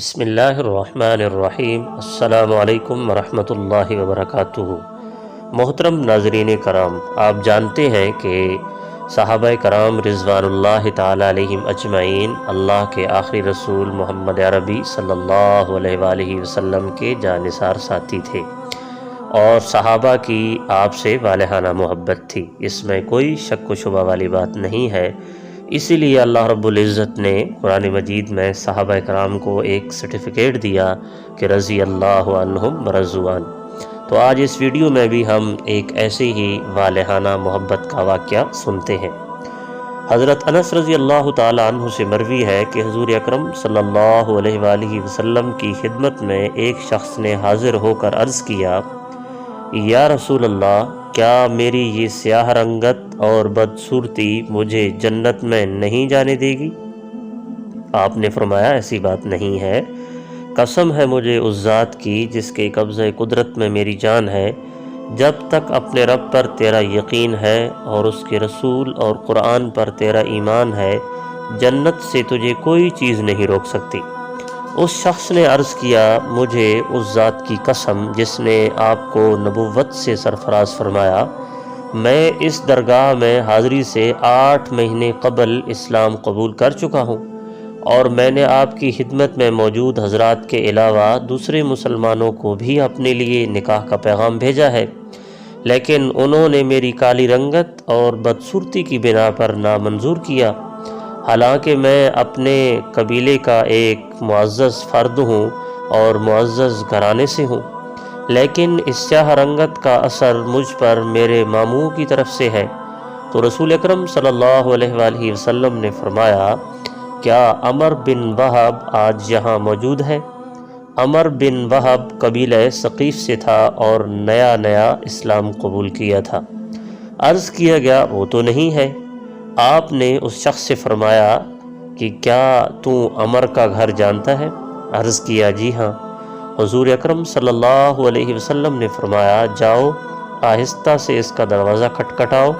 بسم اللہ الرحمن الرحیم۔ السلام علیکم ورحمۃ اللہ وبرکاتہ۔ محترم ناظرین کرام، آپ جانتے ہیں کہ صحابہ کرام رضوان اللہ تعالیٰ علیہم اجمعین اللہ کے آخری رسول محمد عربی صلی اللہ علیہ وآلہ وسلم کے جانثار ساتھی تھے، اور صحابہ کی آپ سے والہانہ محبت تھی، اس میں کوئی شک و شبہ والی بات نہیں ہے۔ اسی لیے اللہ رب العزت نے قرآن مجید میں صحابہ کرام کو ایک سرٹیفکیٹ دیا کہ رضی اللہ عنہم ورضوا عنہ۔ تو آج اس ویڈیو میں بھی ہم ایک ایسے ہی والہانہ محبت کا واقعہ سنتے ہیں۔ حضرت انس رضی اللہ تعالیٰ عنہ سے مروی ہے کہ حضور اکرم صلی اللہ علیہ وآلہ وسلم کی خدمت میں ایک شخص نے حاضر ہو کر عرض کیا، یا رسول اللہ، کیا میری یہ سیاہ رنگت اور بدصورتی مجھے جنت میں نہیں جانے دے گی؟ آپ نے فرمایا، ایسی بات نہیں ہے، قسم ہے مجھے اس ذات کی جس کے قبضہ قدرت میں میری جان ہے، جب تک اپنے رب پر تیرا یقین ہے اور اس کے رسول اور قرآن پر تیرا ایمان ہے، جنت سے تجھے کوئی چیز نہیں روک سکتی۔ اس شخص نے عرض کیا، مجھے اس ذات کی قسم جس نے آپ کو نبوت سے سرفراز فرمایا، میں اس درگاہ میں حاضری سے 8 مہینے قبل اسلام قبول کر چکا ہوں، اور میں نے آپ کی خدمت میں موجود حضرات کے علاوہ دوسرے مسلمانوں کو بھی اپنے لیے نکاح کا پیغام بھیجا ہے، لیکن انہوں نے میری کالی رنگت اور بدصورتی کی بنا پر نامنظور کیا، حالانکہ میں اپنے قبیلے کا ایک معزز فرد ہوں اور معزز گھرانے سے ہوں، لیکن اس سیاہ رنگت کا اثر مجھ پر میرے ماموں کی طرف سے ہے۔ تو رسول اکرم صلی اللہ علیہ وآلہ وسلم نے فرمایا، کیا عمر بن وہب آج یہاں موجود ہے؟ عمر بن وہب قبیلہ ثقیف سے تھا اور نیا اسلام قبول کیا تھا۔ عرض کیا گیا، وہ تو نہیں ہے۔ آپ نے اس شخص سے فرمایا کہ کیا تو عمر کا گھر جانتا ہے؟ عرض کیا، جی ہاں۔ حضور اکرم صلی اللہ علیہ وسلم نے فرمایا، جاؤ، آہستہ سے اس کا دروازہ کھٹکھٹاؤ،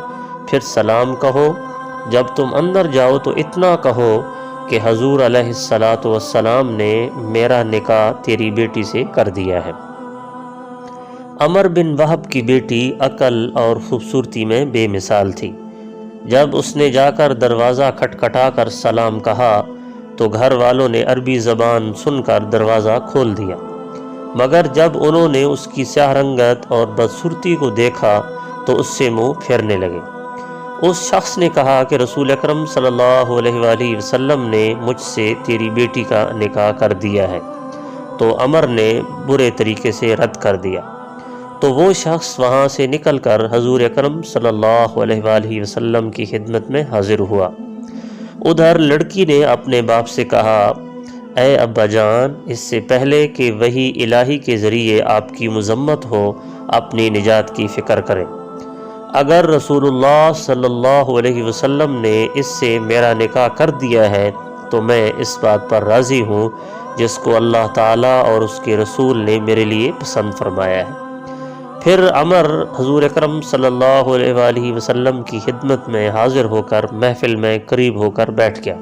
پھر سلام کہو، جب تم اندر جاؤ تو اتنا کہو کہ حضور علیہ السلام نے میرا نکاح تیری بیٹی سے کر دیا ہے۔ عمر بن وہب کی بیٹی عقل اور خوبصورتی میں بے مثال تھی۔ جب اس نے جا کر دروازہ کھٹکھٹا کر سلام کہا تو گھر والوں نے عربی زبان سن کر دروازہ کھول دیا، مگر جب انہوں نے اس کی سیاہ رنگت اور بدصورتی کو دیکھا تو اس سے منہ پھیرنے لگے۔ اس شخص نے کہا کہ رسول اکرم صلی اللہ علیہ وآلہ وسلم نے مجھ سے تیری بیٹی کا نکاح کر دیا ہے۔ تو عمر نے برے طریقے سے رد کر دیا۔ تو وہ شخص وہاں سے نکل کر حضور اکرم صلی اللہ علیہ وآلہ وسلم کی خدمت میں حاضر ہوا۔ ادھر لڑکی نے اپنے باپ سے کہا، اے ابا جان، اس سے پہلے کہ وحی الہی کے ذریعے آپ کی مذمت ہو، اپنی نجات کی فکر کریں۔ اگر رسول اللہ صلی اللہ علیہ وسلم نے اس سے میرا نکاح کر دیا ہے تو میں اس بات پر راضی ہوں جس کو اللہ تعالیٰ اور اس کے رسول نے میرے لیے پسند فرمایا ہے۔ پھر عمر حضور اکرم صلی اللہ علیہ وآلہ وسلم کی خدمت میں حاضر ہو کر محفل میں قریب ہو کر بیٹھ گیا۔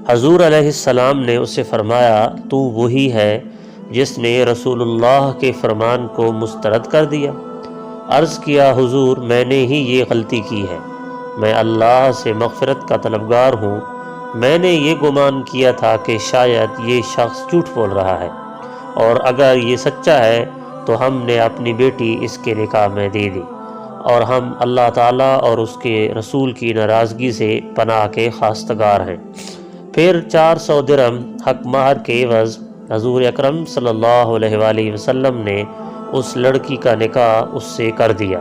حضور علیہ السلام نے اسے فرمایا، تو وہی ہے جس نے رسول اللہ کے فرمان کو مسترد کر دیا؟ عرض کیا، حضور، میں نے ہی یہ غلطی کی ہے، میں اللہ سے مغفرت کا طلبگار ہوں، میں نے یہ گمان کیا تھا کہ شاید یہ شخص جھوٹ بول رہا ہے، اور اگر یہ سچا ہے تو ہم نے اپنی بیٹی اس کے نکاح میں دے دی، اور ہم اللہ تعالیٰ اور اس کے رسول کی ناراضگی سے پناہ کے خواستگار ہیں۔ پھر 400 درہم حق مہر کے عوض حضور اکرم صلی اللہ علیہ وآلہ وسلم نے اس لڑکی کا نکاح اس سے کر دیا۔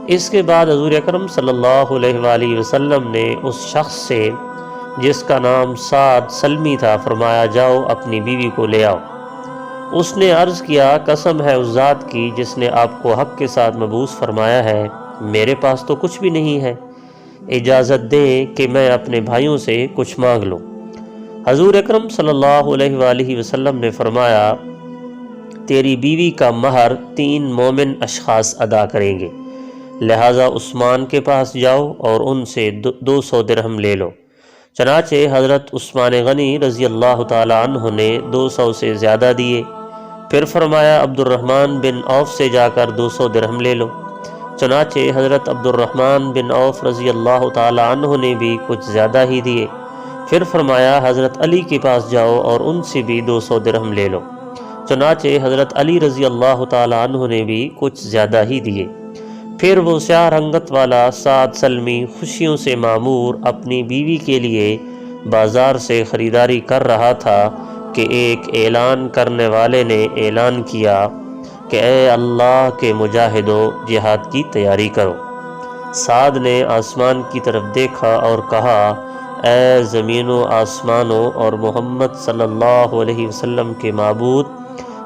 اس کے بعد حضور اکرم صلی اللہ علیہ وآلہ وسلم نے اس شخص سے جس کا نام سعد سلمی تھا فرمایا، جاؤ اپنی بیوی کو لے آؤ۔ اس نے عرض کیا، قسم ہے اس ذات کی جس نے آپ کو حق کے ساتھ مبعوث فرمایا ہے، میرے پاس تو کچھ بھی نہیں ہے، اجازت دیں کہ میں اپنے بھائیوں سے کچھ مانگ لوں۔ حضور اکرم صلی اللہ علیہ وآلہ وسلم نے فرمایا، تیری بیوی کا مہر 3 مومن اشخاص ادا کریں گے، لہٰذا عثمان کے پاس جاؤ اور ان سے 200 درہم لے لو۔ چنانچہ حضرت عثمان غنی رضی اللہ تعالیٰ عنہ نے 200 سے زیادہ دیے۔ پھر فرمایا عبد الرحمن بن عوف سے جا کر 200 درہم لے لو۔ چنانچہ حضرت عبد الرحمن بن عوف رضی اللہ تعالیٰ عنہ نے بھی کچھ زیادہ ہی دیے۔ پھر فرمایا حضرت علی کے پاس جاؤ اور ان سے بھی 200 درہم لے لو۔ چنانچہ حضرت علی رضی اللہ تعالیٰ عنہ نے بھی کچھ زیادہ ہی دیے۔ پھر وہ سیاہ رنگت والا سعد سلمی خوشیوں سے معمور اپنی بیوی کے لیے بازار سے خریداری کر رہا تھا کہ ایک اعلان کرنے والے نے اعلان کیا کہ اے اللہ کے مجاہدو، جہاد کی تیاری کرو۔ سعد نے آسمان کی طرف دیکھا اور کہا، اے زمین و آسمانوں اور محمد صلی اللہ علیہ وسلم کے معبود،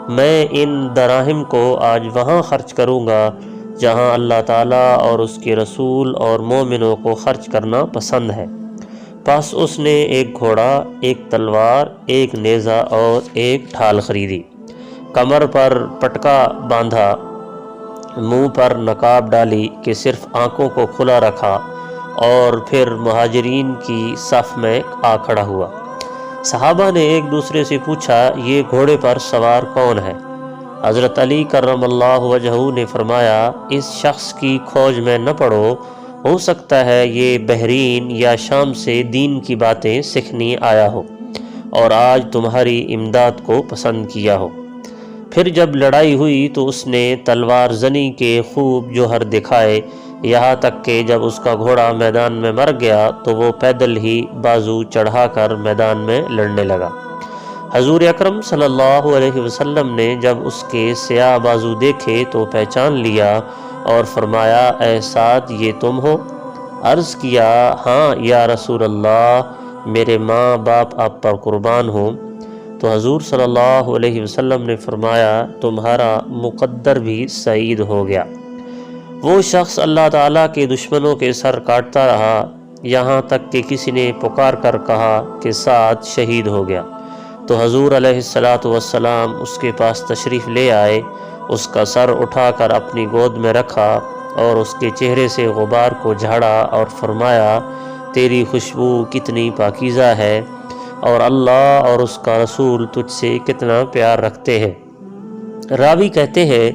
میں ان دراہم کو آج وہاں خرچ کروں گا جہاں اللہ تعالیٰ اور اس کے رسول اور مومنوں کو خرچ کرنا پسند ہے۔ پس اس نے ایک گھوڑا، ایک تلوار، ایک نیزہ اور ایک ڈھال خریدی، کمر پر پٹکا باندھا، منہ پر نقاب ڈالی کہ صرف آنکھوں کو کھلا رکھا، اور پھر مہاجرین کی صف میں آ کھڑا ہوا۔ صحابہ نے ایک دوسرے سے پوچھا، یہ گھوڑے پر سوار کون ہے؟ حضرت علی کرم اللہ وجہہ نے فرمایا، اس شخص کی کھوج میں نہ پڑو، ہو سکتا ہے یہ بحرین یا شام سے دین کی باتیں سیکھنے آیا ہو اور آج تمہاری امداد کو پسند کیا ہو۔ پھر جب لڑائی ہوئی تو اس نے تلوار زنی کے خوب جوہر دکھائے، یہاں تک کہ جب اس کا گھوڑا میدان میں مر گیا تو وہ پیدل ہی بازو چڑھا کر میدان میں لڑنے لگا۔ حضور اکرم صلی اللہ علیہ وسلم نے جب اس کے سیاہ بازو دیکھے تو پہچان لیا اور فرمایا، اے سعد، یہ تم ہو؟ عرض کیا، ہاں یا رسول اللہ، میرے ماں باپ آپ پر قربان ہوں۔ تو حضور صلی اللہ علیہ وسلم نے فرمایا، تمہارا مقدر بھی سعید ہو گیا۔ وہ شخص اللہ تعالیٰ کے دشمنوں کے سر کاٹتا رہا، یہاں تک کہ کسی نے پکار کر کہا کہ سعد شہید ہو گیا۔ تو حضور علیہ السلام اس کے پاس تشریف لے آئے، اس کا سر اٹھا کر اپنی گود میں رکھا اور اس کے چہرے سے غبار کو جھاڑا اور فرمایا، تیری خوشبو کتنی پاکیزہ ہے اور اللہ اور اس کا رسول تجھ سے کتنا پیار رکھتے ہیں۔ راوی کہتے ہیں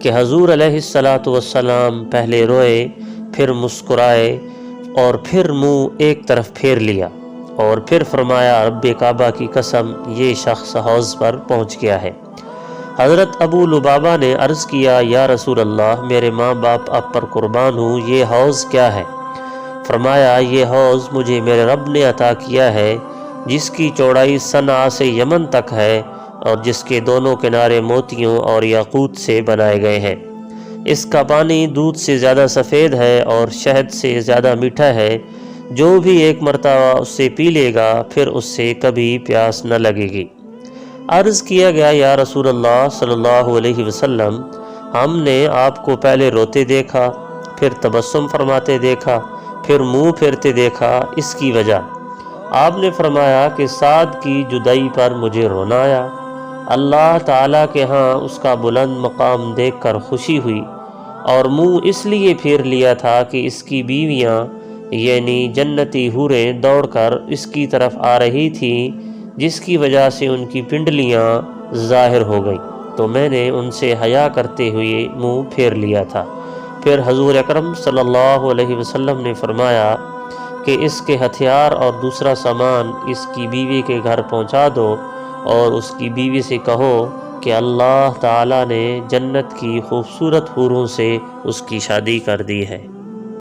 کہ حضور علیہ السلام پہلے روئے، پھر مسکرائے اور پھر منہ ایک طرف پھیر لیا اور پھر فرمایا، رب کعبہ کی قسم، یہ شخص حوض پر پہنچ گیا ہے۔ حضرت ابو لبابہ نے عرض کیا، یا رسول اللہ، میرے ماں باپ آپ پر قربان ہوں، یہ حوض کیا ہے؟ فرمایا، یہ حوض مجھے میرے رب نے عطا کیا ہے، جس کی چوڑائی صنعا سے یمن تک ہے اور جس کے دونوں کنارے موتیوں اور یاقوت سے بنائے گئے ہیں۔ اس کا پانی دودھ سے زیادہ سفید ہے اور شہد سے زیادہ میٹھا ہے، جو بھی ایک مرتبہ اس سے پی لے گا پھر اس سے کبھی پیاس نہ لگے گی۔ عرض کیا گیا، یا رسول اللہ صلی اللہ علیہ وسلم، ہم نے آپ کو پہلے روتے دیکھا، پھر تبسم فرماتے دیکھا، پھر منہ پھیرتے دیکھا، اس کی وجہ؟ آپ نے فرمایا کہ سعد کی جدائی پر مجھے رونا آیا، اللہ تعالیٰ کے ہاں اس کا بلند مقام دیکھ کر خوشی ہوئی، اور منہ اس لیے پھیر لیا تھا کہ اس کی بیویاں یعنی جنتی حوریں دوڑ کر اس کی طرف آ رہی تھیں، جس کی وجہ سے ان کی پنڈلیاں ظاہر ہو گئیں، تو میں نے ان سے حیا کرتے ہوئے منہ پھیر لیا تھا۔ پھر حضور اکرم صلی اللہ علیہ وسلم نے فرمایا کہ اس کے ہتھیار اور دوسرا سامان اس کی بیوی کے گھر پہنچا دو اور اس کی بیوی سے کہو کہ اللہ تعالیٰ نے جنت کی خوبصورت حوروں سے اس کی شادی کر دی ہے۔